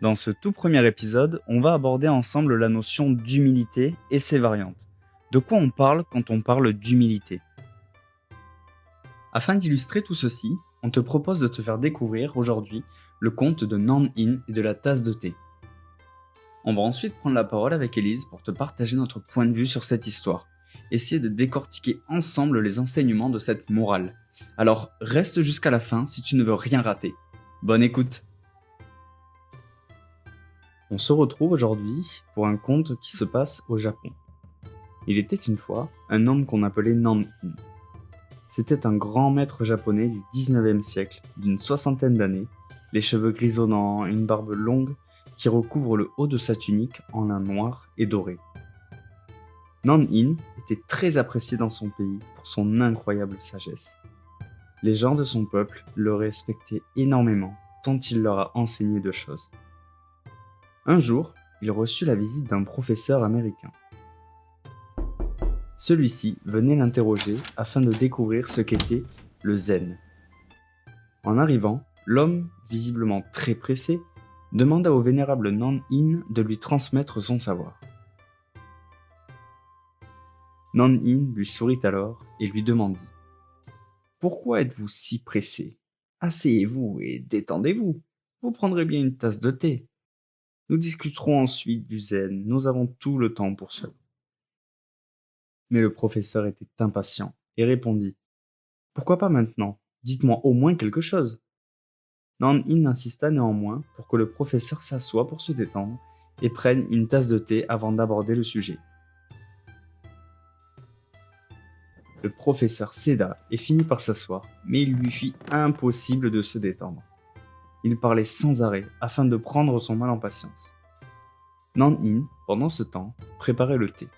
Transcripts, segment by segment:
Dans ce tout premier épisode, on va aborder ensemble la notion d'humilité et ses variantes. De quoi on parle quand on parle d'humilité? Afin d'illustrer tout ceci, on te propose de te faire découvrir aujourd'hui le conte de Nan-in et de la tasse de thé. On va ensuite prendre la parole avec Élise pour te partager notre point de vue sur cette histoire. Essayer de décortiquer ensemble les enseignements de cette morale. Alors reste jusqu'à la fin si tu ne veux rien rater. Bonne écoute! On se retrouve aujourd'hui pour un conte qui se passe au Japon. Il était une fois un homme qu'on appelait Nan-in. C'était un grand maître japonais du 19e siècle, d'une soixantaine d'années, les cheveux grisonnants, une barbe longue qui recouvre le haut de sa tunique en lin noir et doré. Nan-in était très apprécié dans son pays pour son incroyable sagesse. Les gens de son peuple le respectaient énormément, tant il leur a enseigné de choses. Un jour, il reçut la visite d'un professeur américain. Celui-ci venait l'interroger afin de découvrir ce qu'était le zen. En arrivant, l'homme, visiblement très pressé, demanda au vénérable Nan-in de lui transmettre son savoir. Nan-in lui sourit alors et lui demandit « Pourquoi êtes-vous si pressé? Asseyez-vous et détendez-vous. Vous prendrez bien une tasse de thé. Nous discuterons ensuite du zen, nous avons tout le temps pour cela. » Mais le professeur était impatient et répondit « Pourquoi pas maintenant? Dites-moi au moins quelque chose. » Nan-in insista néanmoins pour que le professeur s'assoie pour se détendre et prenne une tasse de thé avant d'aborder le sujet. Le professeur céda et finit par s'asseoir, mais il lui fit impossible de se détendre. Il parlait sans arrêt afin de prendre son mal en patience. Nan-in, pendant ce temps, préparait le thé.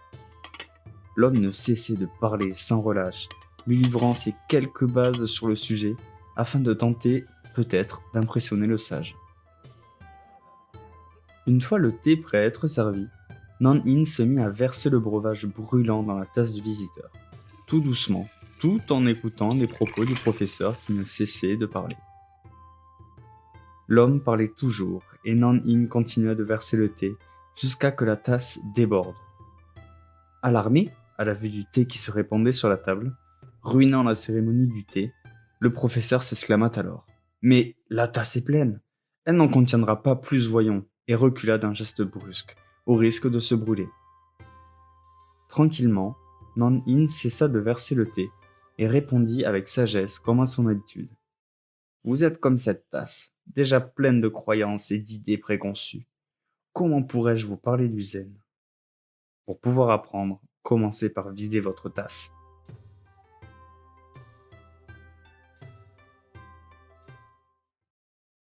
L'homme ne cessait de parler sans relâche, lui livrant ses quelques bases sur le sujet afin de tenter, peut-être, d'impressionner le sage. Une fois le thé prêt à être servi, Nan-in se mit à verser le breuvage brûlant dans la tasse du visiteur, tout doucement, tout en écoutant les propos du professeur qui ne cessait de parler. L'homme parlait toujours et Nan-in continua de verser le thé jusqu'à que la tasse déborde. Alarmé à la vue du thé qui se répandait sur la table, ruinant la cérémonie du thé, le professeur s'exclama alors « Mais la tasse est pleine, elle n'en contiendra pas plus, voyons !» et recula d'un geste brusque, au risque de se brûler. Tranquillement, Nan-in cessa de verser le thé et répondit avec sagesse comme à son habitude. « Vous êtes comme cette tasse, déjà pleine de croyances et d'idées préconçues. Comment pourrais-je vous parler du zen? Pour pouvoir apprendre, commencez par vider votre tasse. »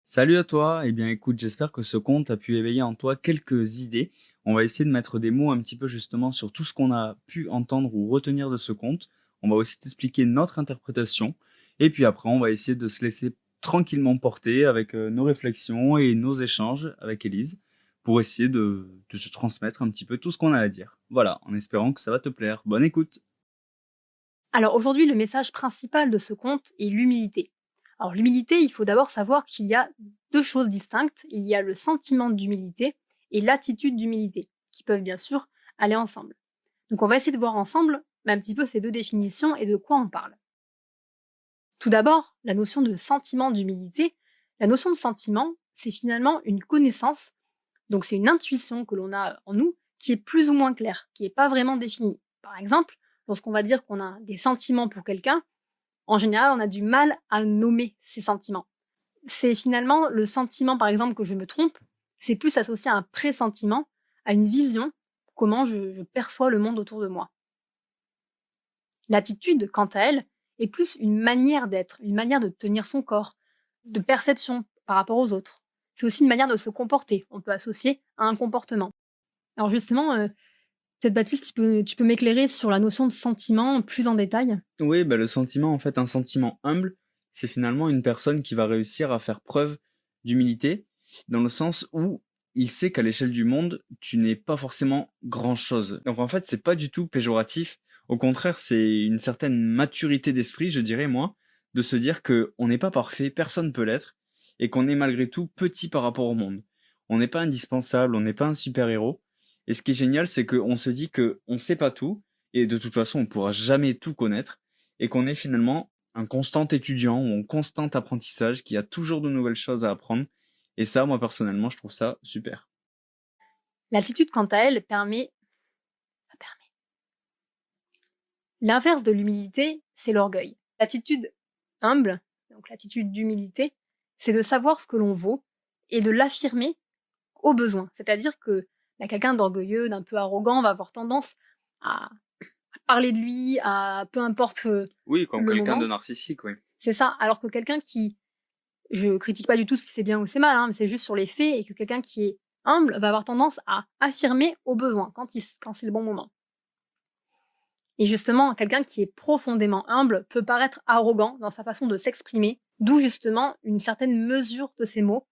Salut à toi, eh bien écoute, j'espère que ce conte a pu éveiller en toi quelques idées. On va essayer de mettre des mots un petit peu justement sur tout ce qu'on a pu entendre ou retenir de ce conte. On va aussi t'expliquer notre interprétation. Et puis après, on va essayer de se laisser tranquillement porter avec nos réflexions et nos échanges avec Élise pour essayer de te transmettre un petit peu tout ce qu'on a à dire. Voilà, en espérant que ça va te plaire. Bonne écoute! Alors aujourd'hui, le message principal de ce conte est l'humilité. Alors l'humilité, il faut d'abord savoir qu'il y a deux choses distinctes. Il y a le sentiment d'humilité et l'attitude d'humilité, qui peuvent bien sûr aller ensemble. Donc on va essayer de voir ensemble un petit peu ces deux définitions et de quoi on parle. Tout d'abord, la notion de sentiment d'humilité. La notion de sentiment, c'est finalement une connaissance, donc c'est une intuition que l'on a en nous qui est plus ou moins claire, qui n'est pas vraiment définie. Par exemple, lorsqu'on va dire qu'on a des sentiments pour quelqu'un, en général, on a du mal à nommer ces sentiments. C'est finalement le sentiment, par exemple, que je me trompe, c'est plus associé à un pressentiment, à une vision, comment je perçois le monde autour de moi. L'attitude, quant à elle, est plus une manière d'être, une manière de tenir son corps, de perception par rapport aux autres. C'est aussi une manière de se comporter, on peut associer à un comportement. Alors justement, peut-être Baptiste, tu peux m'éclairer sur la notion de sentiment plus en détail? Oui, le sentiment, en fait, un sentiment humble, c'est finalement une personne qui va réussir à faire preuve d'humilité, dans le sens où il sait qu'à l'échelle du monde, tu n'es pas forcément grand-chose. Donc en fait, c'est pas du tout péjoratif. Au contraire, c'est une certaine maturité d'esprit, je dirais moi, de se dire que on n'est pas parfait, personne peut l'être, et qu'on est malgré tout petit par rapport au monde. On n'est pas indispensable, on n'est pas un super-héros. Et ce qui est génial, c'est qu'on se dit qu'on sait pas tout, et de toute façon, on pourra jamais tout connaître, et qu'on est finalement un constant étudiant ou un constant apprentissage qui a toujours de nouvelles choses à apprendre. Et ça, moi, personnellement, je trouve ça super. L'attitude, quant à elle, permet. L'inverse de l'humilité, c'est l'orgueil. L'attitude humble, donc l'attitude d'humilité, c'est de savoir ce que l'on vaut et de l'affirmer au besoin. C'est-à-dire que quelqu'un d'orgueilleux, d'un peu arrogant, va avoir tendance à parler de lui, à peu importe Oui, comme le quelqu'un moment. de narcissique, oui. C'est ça. Alors que quelqu'un qui, je critique pas du tout si c'est bien ou c'est mal, hein, mais c'est juste sur les faits, et que quelqu'un qui est humble va avoir tendance à affirmer au besoin quand c'est le bon moment. Et justement, quelqu'un qui est profondément humble peut paraître arrogant dans sa façon de s'exprimer, d'où justement une certaine mesure de ses mots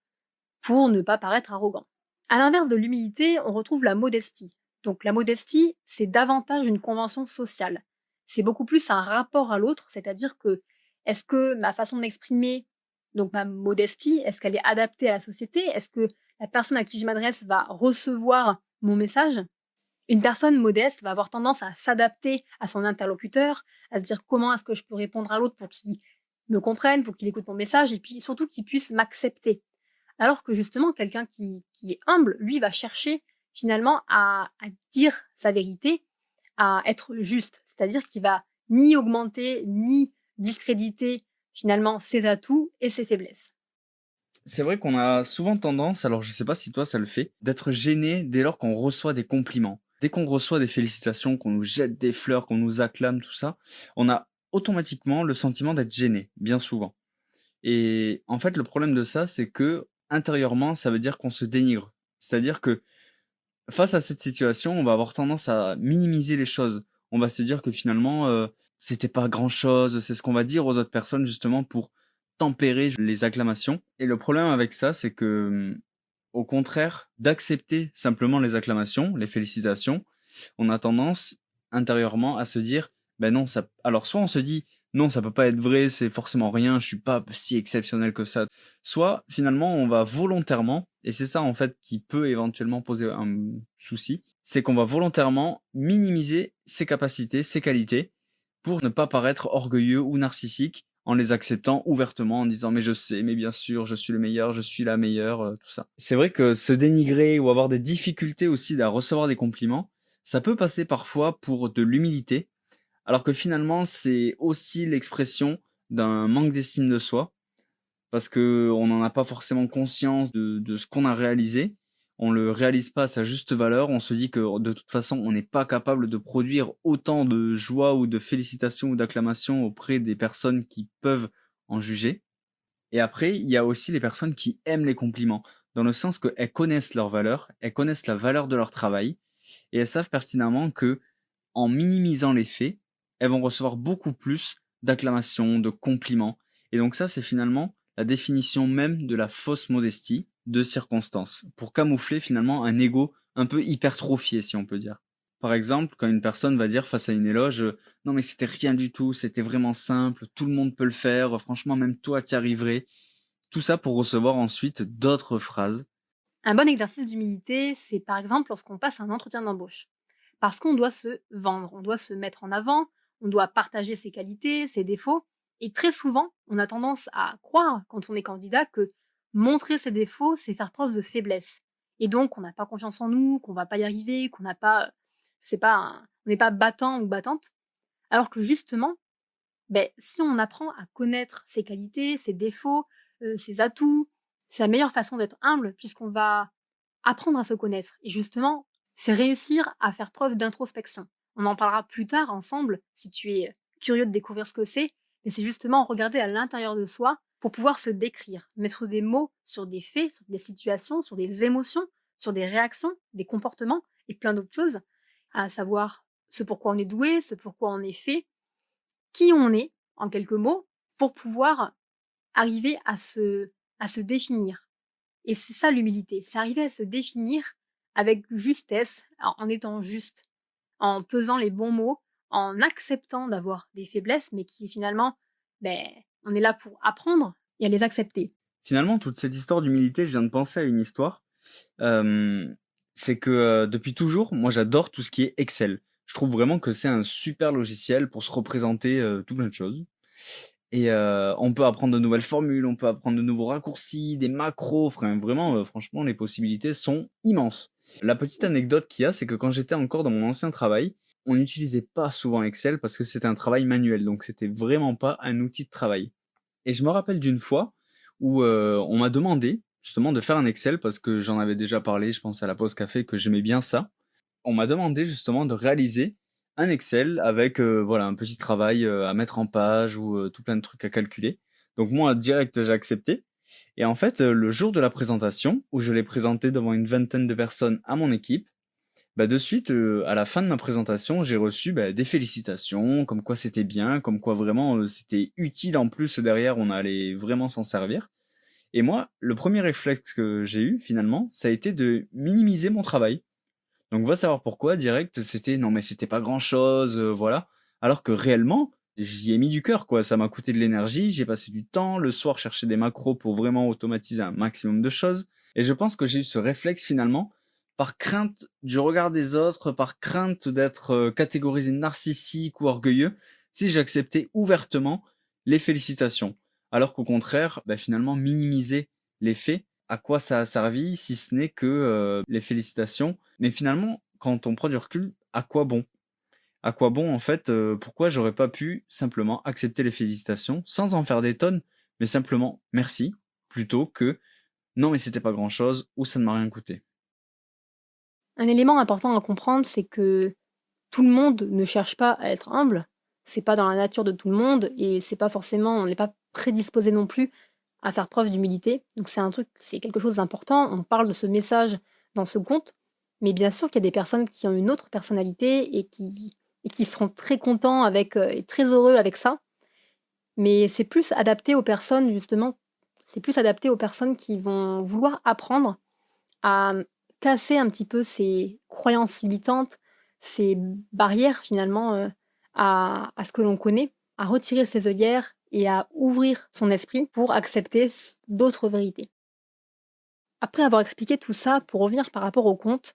pour ne pas paraître arrogant. À l'inverse de l'humilité, on retrouve la modestie. Donc la modestie, c'est davantage une convention sociale. C'est beaucoup plus un rapport à l'autre, c'est-à-dire que est-ce que ma façon de m'exprimer, donc ma modestie, est-ce qu'elle est adaptée à la société? Est-ce que la personne à qui je m'adresse va recevoir mon message? Une personne modeste va avoir tendance à s'adapter à son interlocuteur, à se dire comment est-ce que je peux répondre à l'autre pour qu'il me comprenne, pour qu'il écoute mon message, et puis surtout qu'il puisse m'accepter. Alors que justement, quelqu'un qui est humble, lui, va chercher finalement à dire sa vérité, à être juste. C'est-à-dire qu'il va ni augmenter, ni discréditer finalement ses atouts et ses faiblesses. C'est vrai qu'on a souvent tendance, alors je sais pas si toi ça le fait, d'être gêné dès lors qu'on reçoit des compliments. Dès qu'on reçoit des félicitations, qu'on nous jette des fleurs, qu'on nous acclame, tout ça, on a automatiquement le sentiment d'être gêné, bien souvent. Et en fait, le problème de ça, c'est que intérieurement, ça veut dire qu'on se dénigre. C'est-à-dire que face à cette situation, on va avoir tendance à minimiser les choses. On va se dire que finalement, c'était pas grand-chose. C'est ce qu'on va dire aux autres personnes justement pour tempérer les acclamations. Et le problème avec ça, c'est que, au contraire d'accepter simplement les acclamations, les félicitations, on a tendance intérieurement à se dire, ben non, ça. Alors soit on se dit, non, ça peut pas être vrai, c'est forcément rien, je suis pas si exceptionnel que ça. Soit finalement on va volontairement, et c'est ça en fait qui peut éventuellement poser un souci, c'est qu'on va volontairement minimiser ses capacités, ses qualités, pour ne pas paraître orgueilleux ou narcissique en les acceptant ouvertement, en disant mais je sais, mais bien sûr, je suis le meilleur, je suis la meilleure, tout ça. C'est vrai que se dénigrer ou avoir des difficultés aussi à recevoir des compliments, ça peut passer parfois pour de l'humilité, alors que finalement c'est aussi l'expression d'un manque d'estime de soi, parce que on n'en a pas forcément conscience de ce qu'on a réalisé, on le réalise pas à sa juste valeur, on se dit que de toute façon on n'est pas capable de produire autant de joie ou de félicitations ou d'acclamations auprès des personnes qui peuvent en juger. Et après, il y a aussi les personnes qui aiment les compliments, dans le sens qu'elles connaissent leur valeur, elles connaissent la valeur de leur travail, et elles savent pertinemment que, en minimisant les faits, elles vont recevoir beaucoup plus d'acclamations, de compliments. Et donc ça, c'est finalement la définition même de la fausse modestie de circonstance, pour camoufler finalement un ego un peu hypertrophié, si on peut dire. Par exemple, quand une personne va dire face à une éloge, non mais c'était rien du tout, c'était vraiment simple, tout le monde peut le faire, franchement même toi t'y arriverais. Tout ça pour recevoir ensuite d'autres phrases. Un bon exercice d'humilité, c'est par exemple lorsqu'on passe un entretien d'embauche. Parce qu'on doit se vendre, on doit se mettre en avant, on doit partager ses qualités, ses défauts. Et très souvent, on a tendance à croire, quand on est candidat, que montrer ses défauts, c'est faire preuve de faiblesse. Et donc, on n'a pas confiance en nous, qu'on va pas y arriver, qu'on n'a pas, je sais pas, on n'est pas battant ou battante. Alors que justement, si on apprend à connaître ses qualités, ses défauts, ses atouts, c'est la meilleure façon d'être humble puisqu'on va apprendre à se connaître. Et justement, c'est réussir à faire preuve d'introspection. On en parlera plus tard ensemble si tu es curieux de découvrir ce que c'est, mais c'est justement regarder à l'intérieur de soi pour pouvoir se décrire, mettre des mots sur des faits, sur des situations, sur des émotions, sur des réactions, des comportements et plein d'autres choses, à savoir ce pourquoi on est doué, ce pourquoi on est fait, qui on est, en quelques mots, pour pouvoir arriver à se définir. Et c'est ça l'humilité, c'est arriver à se définir avec justesse, en étant juste, en pesant les bons mots, en acceptant d'avoir des faiblesses, mais qui finalement, on est là pour apprendre et à les accepter. Finalement, toute cette histoire d'humilité, je viens de penser à une histoire. euh, c'est que depuis toujours, moi j'adore tout ce qui est Excel. Je trouve vraiment que c'est un super logiciel pour se représenter tout plein de choses. Et on peut apprendre de nouvelles formules, on peut apprendre de nouveaux raccourcis, des macros. Enfin, vraiment, franchement, les possibilités sont immenses. La petite anecdote qu'il y a, c'est que quand j'étais encore dans mon ancien travail, on n'utilisait pas souvent Excel parce que c'était un travail manuel, donc c'était vraiment pas un outil de travail. Et je me rappelle d'une fois où on m'a demandé justement de faire un Excel parce que j'en avais déjà parlé, je pense à la pause café, que j'aimais bien ça. On m'a demandé justement de réaliser un Excel avec voilà un petit travail à mettre en page ou tout plein de trucs à calculer. Donc moi direct j'ai accepté. Et en fait le jour de la présentation où je l'ai présenté devant une vingtaine de personnes à mon équipe, bah de suite à la fin de ma présentation j'ai reçu des félicitations, comme quoi c'était bien, comme quoi vraiment c'était utile en plus derrière on allait vraiment s'en servir. Et moi le premier réflexe que j'ai eu finalement ça a été de minimiser mon travail. Donc va savoir pourquoi, direct, c'était non mais c'était pas grand-chose, voilà. Alors que réellement, j'y ai mis du cœur quoi, ça m'a coûté de l'énergie, j'ai passé du temps, le soir chercher des macros pour vraiment automatiser un maximum de choses. Et je pense que j'ai eu ce réflexe finalement par crainte du regard des autres, par crainte d'être catégorisé narcissique ou orgueilleux, si j'acceptais ouvertement les félicitations. Alors qu'au contraire, finalement minimiser les faits, à quoi ça a servi si ce n'est que les félicitations. Mais finalement, quand on prend du recul, à quoi bon? À quoi bon en fait? Pourquoi j'aurais pas pu simplement accepter les félicitations sans en faire des tonnes, mais simplement merci, plutôt que non mais c'était pas grand chose ou ça ne m'a rien coûté. Un élément important à comprendre, c'est que tout le monde ne cherche pas à être humble. C'est pas dans la nature de tout le monde et c'est pas forcément, on n'est pas prédisposé non plus à faire preuve d'humilité. Donc c'est quelque chose d'important. On parle de ce message dans ce conte, mais bien sûr qu'il y a des personnes qui ont une autre personnalité et qui seront très contents avec et très heureux avec ça. Mais c'est plus adapté aux personnes justement. C'est plus adapté aux personnes qui vont vouloir apprendre à casser un petit peu ces croyances limitantes, ces barrières finalement, à ce que l'on connaît, à retirer ses œillères et à ouvrir son esprit pour accepter d'autres vérités. Après avoir expliqué tout ça, pour revenir par rapport au conte,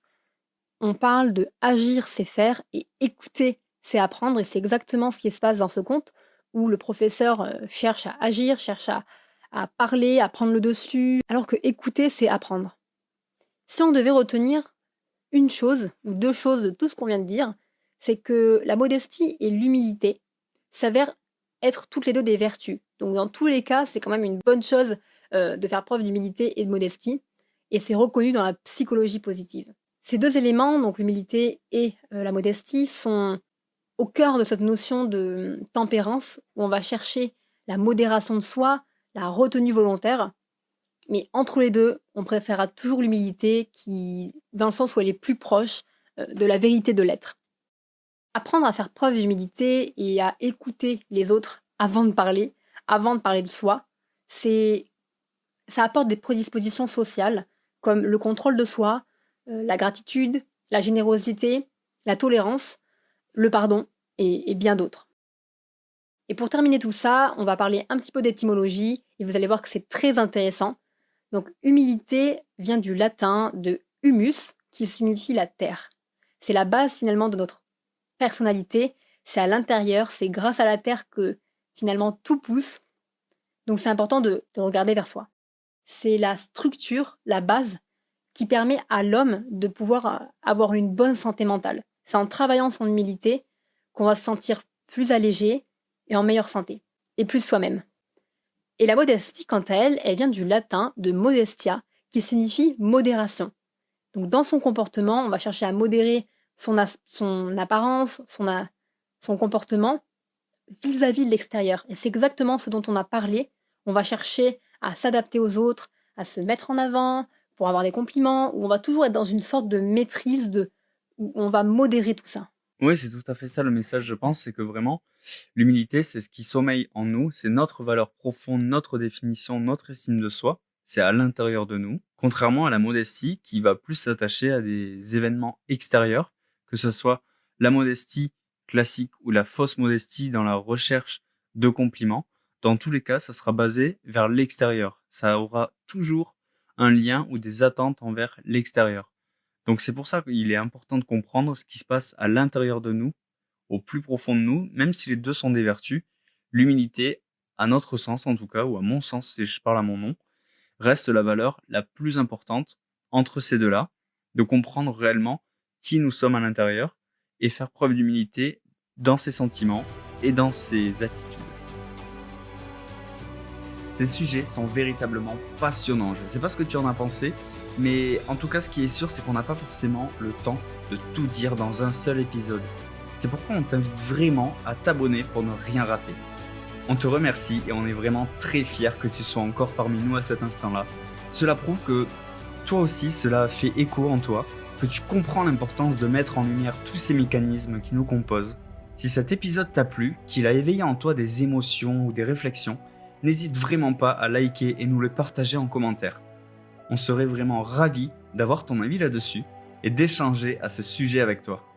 on parle de agir, c'est faire, et écouter, c'est apprendre, et c'est exactement ce qui se passe dans ce conte, où le professeur cherche à agir, cherche à parler, à prendre le dessus, alors que écouter, c'est apprendre. Si on devait retenir une chose ou deux choses de tout ce qu'on vient de dire, c'est que la modestie et l'humilité s'avèrent être toutes les deux des vertus. Donc dans tous les cas, c'est quand même une bonne chose de faire preuve d'humilité et de modestie, et c'est reconnu dans la psychologie positive. Ces deux éléments, donc l'humilité et la modestie, sont au cœur de cette notion de tempérance, où on va chercher la modération de soi, la retenue volontaire, mais entre les deux, on préférera toujours l'humilité qui, dans le sens où elle est plus proche de la vérité de l'être. Apprendre à faire preuve d'humilité et à écouter les autres avant de parler de soi, ça apporte des prédispositions sociales comme le contrôle de soi, la gratitude, la générosité, la tolérance, le pardon et bien d'autres. Et pour terminer tout ça, on va parler un petit peu d'étymologie et vous allez voir que c'est très intéressant. Donc, humilité vient du latin de humus, qui signifie la terre. C'est la base finalement de notre personnalité. C'est à l'intérieur, c'est grâce à la terre que finalement tout pousse. Donc, c'est important de regarder vers soi. C'est la structure, la base, qui permet à l'homme de pouvoir avoir une bonne santé mentale. C'est en travaillant son humilité qu'on va se sentir plus allégé et en meilleure santé, et plus soi-même. Et la modestie, quant à elle, elle vient du latin de modestia, qui signifie modération. Donc dans son comportement, on va chercher à modérer son apparence, son comportement vis-à-vis de l'extérieur. Et c'est exactement ce dont on a parlé. On va chercher à s'adapter aux autres, à se mettre en avant, pour avoir des compliments, où on va toujours être dans une sorte de maîtrise, où on va modérer tout ça. Oui, c'est tout à fait ça le message, je pense, c'est que vraiment, l'humilité, c'est ce qui sommeille en nous, c'est notre valeur profonde, notre définition, notre estime de soi, c'est à l'intérieur de nous, contrairement à la modestie qui va plus s'attacher à des événements extérieurs, que ce soit la modestie classique ou la fausse modestie dans la recherche de compliments. Dans tous les cas, ça sera basé vers l'extérieur. Ça aura toujours un lien ou des attentes envers l'extérieur. Donc c'est pour ça qu'il est important de comprendre ce qui se passe à l'intérieur de nous, au plus profond de nous, même si les deux sont des vertus. L'humilité, à notre sens en tout cas, ou à mon sens si je parle à mon nom, reste la valeur la plus importante entre ces deux-là, de comprendre réellement qui nous sommes à l'intérieur et faire preuve d'humilité dans ses sentiments et dans ses attitudes. Ces sujets sont véritablement passionnants. Je ne sais pas ce que tu en as pensé, mais en tout cas, ce qui est sûr, c'est qu'on n'a pas forcément le temps de tout dire dans un seul épisode. C'est pourquoi on t'invite vraiment à t'abonner pour ne rien rater. On te remercie et on est vraiment très fiers que tu sois encore parmi nous à cet instant-là. Cela prouve que toi aussi, cela fait écho en toi, que tu comprends l'importance de mettre en lumière tous ces mécanismes qui nous composent. Si cet épisode t'a plu, qu'il a éveillé en toi des émotions ou des réflexions, n'hésite vraiment pas à liker et nous le partager en commentaire. On serait vraiment ravis d'avoir ton avis là-dessus et d'échanger à ce sujet avec toi.